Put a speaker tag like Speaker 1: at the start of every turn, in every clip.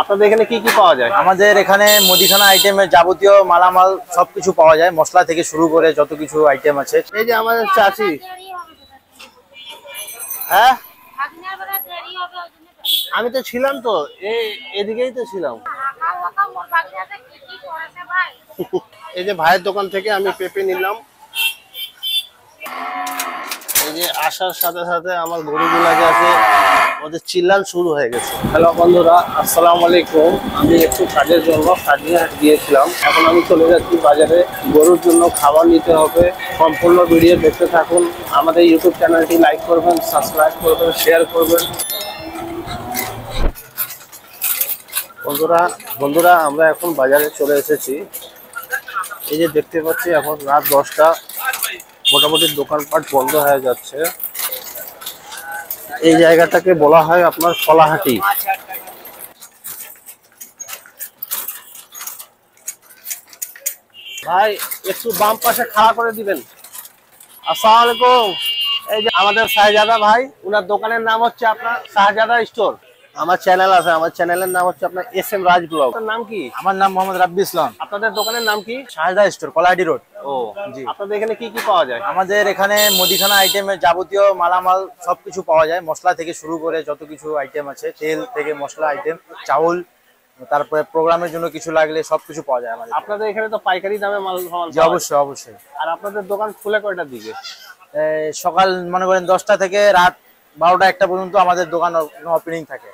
Speaker 1: আপনাদের এখানে কি কি পাওয়া যায়?
Speaker 2: আমাদের এখানে মুদিখানা আইটেমের যাবতীয় মালামাল সবকিছু পাওয়া যায়, মশলা থেকে শুরু করে যত কিছু আইটেম আছে।
Speaker 1: এই যে আমাদের চাচি, হ্যাঁ আমি তো ছিলাম, তো এদিকেই তো ছিলাম। এই যে ভাইয়ের দোকান থেকে আমি পেঁপে নিলাম। এই যে আসার সাথে সাথে আমার গরুগুলা যে আছে ওদের চিল্লান শুরু হয়ে গেছে। হ্যালো বন্ধুরা, আসসালামু আলাইকুম। আমি একটু কাজের জন্য কাজে গিয়েছিলাম, এখন আমি চলে যাচ্ছি বাজারে। গরুর জন্য খাবার নিতে হবে। সম্পূর্ণ ভিডিও দেখতে থাকুন। আমাদের ইউটিউব চ্যানেলটি লাইক করবেন, সাবস্ক্রাইব করবেন, শেয়ার করবেন। বন্ধুরা আমরা এখন বাজারে চলে এসেছি। এই যে দেখতে পাচ্ছি এখন রাত 10টা, মোটামুটি দোকানপাট বন্ধ হয়ে যাচ্ছে। এই জায়গাটাকে বলা হয় আপনার কলাহাটি। ভাই একটু বাম পাশে খাড়া করে দিবেন। আসসালামু আলাইকুম। এই যে আমাদের শাহজাদা ভাই, ওনার দোকানের নাম হচ্ছে আপনার শাহজাদা স্টোর। আমার চ্যানেল আছে, আমার চ্যানেলের নাম হচ্ছে আপনার SM রাজ ব্লগ। আপনার নাম কি?
Speaker 2: আমার নাম মোহাম্মদ রাব্বি ইসলাম।
Speaker 1: আপনাদের দোকানের নাম কি?
Speaker 2: শাহজাদা স্টোর, কলাহাটি রোড।
Speaker 1: ও
Speaker 2: জি।
Speaker 1: আপনাদের এখানে কি কি পাওয়া যায়?
Speaker 2: আমাদের এখানে মুদিখানা আইটেমের যাবতীয় মালামাল সবকিছু পাওয়া যায়, মশলা থেকে শুরু করে যত কিছু আইটেম আছে, তেল থেকে মশলা আইটেম, চাউল, তারপরে প্রোগ্রামের জন্য কিছু লাগলে সবকিছু পাওয়া যায় আমাদের।
Speaker 1: আপনাদের এখানে তো পাইকারি দামে মাল
Speaker 2: জি
Speaker 1: পাওয়া যায়।
Speaker 2: অবশ্যই অবশ্যই।
Speaker 1: আর আপনাদের দোকান খুলে কয়টার দিকে?
Speaker 2: সকাল মনে করেন 10টা থেকে রাত 12টা-1টা পর্যন্ত আমাদের দোকান ওপেনিং থাকে।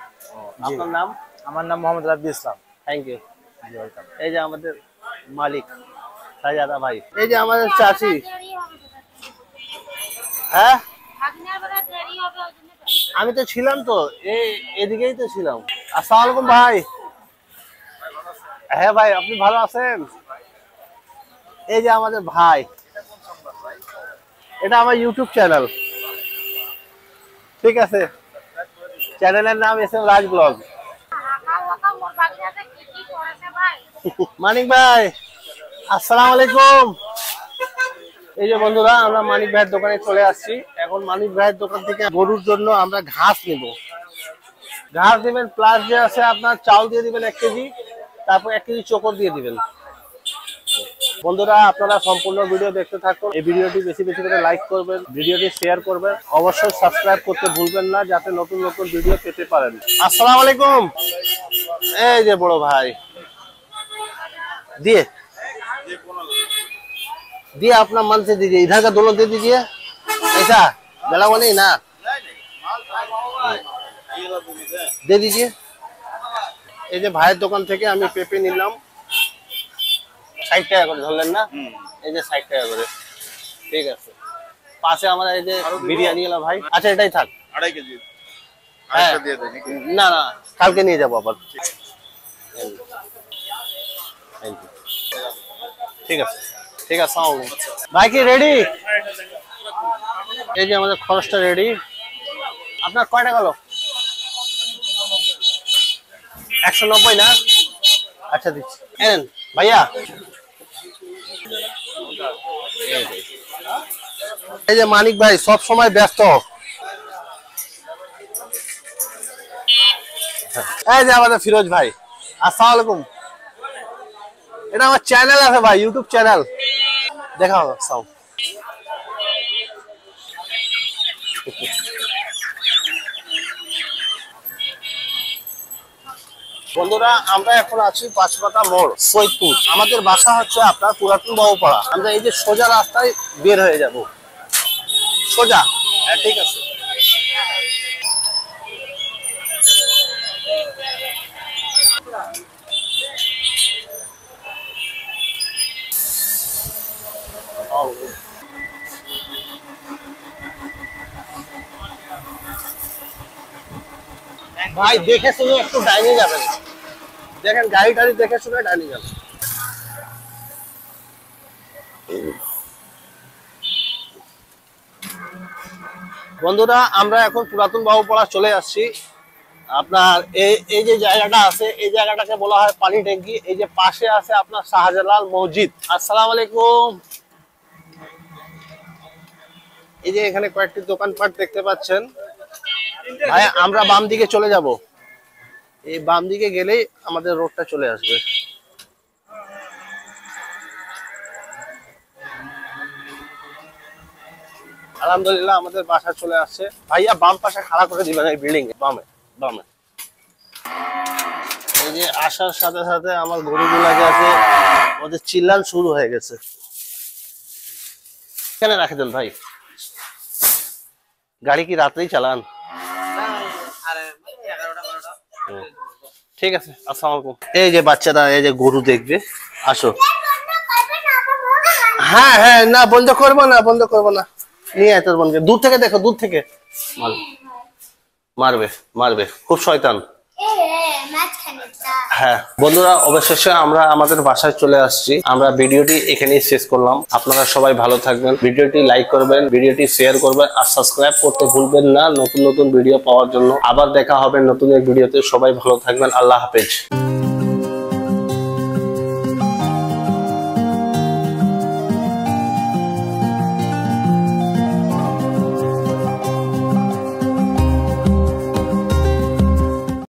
Speaker 1: আপনার নাম?
Speaker 2: আমার নাম মোহাম্মদ রাব্বি ইসলাম।
Speaker 1: Thank you. এই যে আমাদের মালিক শাহজাদা ভাই। এই যে আমাদের চাচি, হ্যাঁ আমি তো ছিলাম, তো এদিকেই তো ছিলাম। আসসালামু আলাইকুম ভাই। হ্যাঁ ভাই, আপনি ভালো আছেন? এই যে আমাদের ভাই, এটা আমার ইউটিউব চ্যানেল, ঠিক আছে? চ্যানেলের নাম SM রাজ ব্লগ। মানিক ভাই আসসালামু আলাইকুম। এই যে বন্ধুরা আমরা মানিক ভাইয়ের দোকানে চলে আসছি। এখন মানিক ভাইয়ের দোকান থেকে গরুর জন্য আমরা ঘাস নেব। ঘাস দিবেন, প্লাস যে আছে আপনার চাউল দিয়ে দিবেন 1 কেজি, তারপর 1 কেজি চোকর দিয়ে দিবেন। বন্ধুরা আপনারা সম্পূর্ণ ভিডিও দেখতে থাকুন। এই ভিডিওটি বেশি বেশি করে লাইক করবেন, ভিডিওটি শেয়ার করবেন, অবশ্যই সাবস্ক্রাইব করতে ভুলবেন না, যাতে নতুন নতুন ভিডিও পেতে পারেন। আসসালামু আলাইকুম। এই যে বড় ভাই दिए दिए अपना मन से दीजिए, इधर का दोनों दे दीजिए। ऐसा गला हुआ नहीं ना, दे दीजिए। এই যে ভাইয়ের দোকান থেকে আমি পেঁপে নিলাম 60 টাকা করে, ধরলেন না? এই যে 60 টাকা করে, ঠিক আছে। পাশে আমার এই যে বিরিয়ানি এলো ভাই। আচ্ছা এটাই থাক,
Speaker 3: 2.5 কেজি।
Speaker 1: হ্যাঁ
Speaker 3: দিয়ে দেন।
Speaker 1: না না, কালকে নিয়ে যাবো আবার। ঠিক আছে ঠিক আছে। ভাই কি রেডি? এই যে আমাদের খরচটা রেডি। আপনার কয় টাকা হলো? 190 না? আচ্ছা দিচ্ছি, এনেন ভাইয়া। এই যে মানিক ভাই সব সময় ব্যস্ত। এই যে আমাদের ফিরোজ ভাই, আসসালামু আলাইকুম। এটা আমার চ্যানেল আছে ভাই, ইউটিউব চ্যানেল, দেখাও সব। বন্ধুরা আমরা এখন আছি পাঁচপাতা মোড়, সৈয়দপুর। আমাদের বাসা হচ্ছে আপনার পুরাতন বাবুপাড়া। আমরা এই যে সোজা রাস্তায় বের হয়ে যাব, সোজা। হ্যাঁ ঠিক আছে। ভাই দেখে শুনে একটু ডাইনে যাবেন, দেখেন গাড়ি টাড়ি দেখে শুনে ডাইনে যাবেন। বন্ধুরা আমরা এখন পুরাতন বাবুপাড়া চলে আসছি। আপনার এই যে জায়গাটা আছে, এই জায়গাটাকে বলা হয় পানি ট্যাঙ্কি। এই যে পাশে আছে আপনার শাহজালাল মসজিদ। আসসালামু আলাইকুম। এই যে এখানে কয়েকটি দোকানপাট দেখতে পাচ্ছেন ভাই। আমরা বাম দিকে চলে যাব। এই বাম দিকে গেলেই আমাদের রোডটা চলে আসবে। আলহামদুলিল্লাহ আমাদের বাসা চলে আসছে। ভাইয়া বাম পাশে খাড়া করে দিবেন এই বিল্ডিং এ, বামে বামে। এই যে আসার সাথে সাথে আমার গরুগুলা যে আছে ওদের চিল্লান শুরু হয়ে গেছে। এখানে রাখে দেন ভাই, গাড়ি কি রাত্রেই চালান? ঠিক আছে, আসসালামু আলাইকুম। এই যে বাচ্চারা এই যে গরু দেখবে, আসো। হ্যাঁ হ্যাঁ, না বন্ধ করবো না, বন্ধ করবো না। নিয়ে আয় তোর বোনকে, দূর থেকে দেখো, দূর থেকে। মারবে মারবে, খুব শয়তান। হ্যাঁ বন্ধুরা, অবশেষে আমরা আমাদের বাসায় চলে আসছি। আমরা ভিডিওটি এখানেই শেষ করলাম। আপনারা সবাই ভালো থাকবেন, ভিডিওটি লাইক করবেন, ভিডিওটি শেয়ার করবেন আর সাবস্ক্রাইব করতে ভুলবেন না নতুন নতুন ভিডিও পাওয়ার জন্য। আবার দেখা হবে নতুন এক ভিডিওতে। সবাই ভালো থাকবেন, আল্লাহ হাফেজ।